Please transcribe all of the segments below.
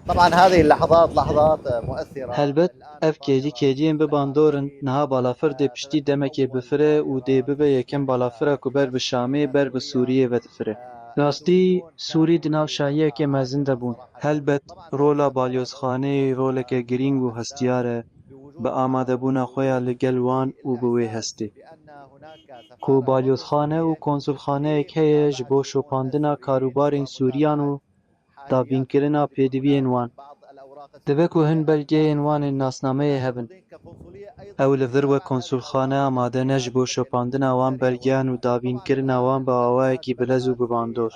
طبعا هذه اللحظات لحظات مؤثرة. Helbet, ev kediyên bi bandorin niha balafir dê piştî demekê bifire û dê bibe yekem balafira ku ber bi Şamê ber bi Sûriyê ve difire. Rastî, Sûrî di nav şahiyekê mezin de bûn. Helbet, rola balyozxaneyê roleke girîng û hestiyar e, bi amadebûna xwe ya li gel wan û bi wê hestê. Ku balyozxane û konsulxaneyek heye ji bo şopandina karûbarên Sûriyan û davînkirina pêdiviyên wan. Dibe ku hin belgeyên wan ên nasnameyê hebin. Ew li vir we konsulxane amade ne ji bo şopandina wan belgeyan û davînkirina wan bi awayekî bilez û bi bandor.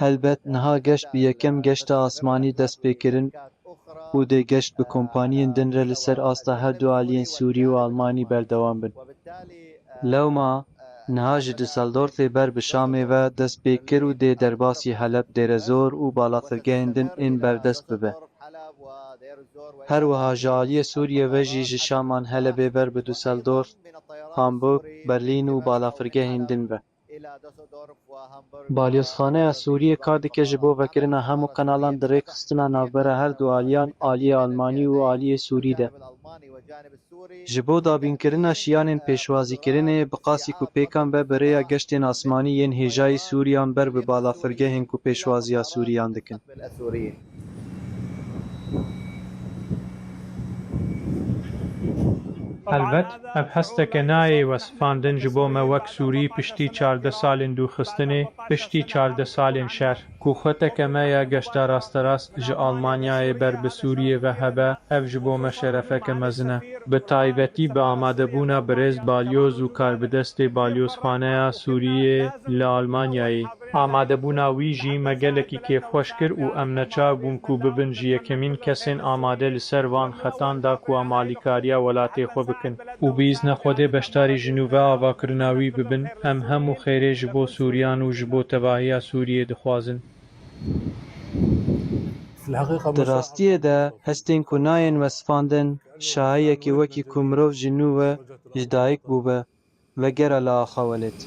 Helbet, niha geşt bi yekem geşta asmanî dest pêkirin û dê geşt bi kompaniyên din re li ser asta her du aliyên Sûrî û Almanî berdewam bin. Lewma, niha ji Düsseldorfê ber bi Şamê ve dest pêkir û dê derbasî Heleb, Dêrezor û balafirgehên din ên berdest bibe. Her wiha ji aliyê Sûriye ve jî ji Şaman Helebê ber bi Düsseldorf, Hamburg, Berlîn û balafirgehên din ve. Balyozxaneya Sûriyê kar dike ji bo vekirina hemû kenalan di rêxistina navbera her du aliyan, aliyê Almanî û aliyê Sûrî de. Ji bo davînkirina şiyanên pêşwazîkirinê bi qasî ku pêkan be bi rêya geştên asmanî yên hêjayî Sûriyan ber bi balafirgehên ku pêşwaziya Sûriyan dikin. Helbet, ev hesteke nayê wesfandin ji bo me wek Sûrî piştî 14 salên dûxistinê, piştî 14 salên şer. Ku xweteke me ya geşta rasterast ji Almanyayê ber bi Sûriyê ve hebe, ev ji bo me şerefeke mezin e. Bi taybetî bi amadebûna birêz balyoz û karbidestê balyozxaneya Sûriyê li Almanyayê. Amadebûna wî jî me gelekî kêfxweş kir û em neçar bûn ku bibin ji yekemîn kesên amade li ser van xetan da ku em alîkariya welatê xwe bikin. û bi îzna Xwedê beşdarî ji nû ve avakirina wî bibin, em hemû xêrê ji bo Sûriyan û ji bo tevahiya Sûriyê dixwazin. Di rastiyê de, hestên ku nayên wesfandin, şahiyekê wekî ku mirov ji nû ve ji dayîk bûbe, vegera li axa welêt.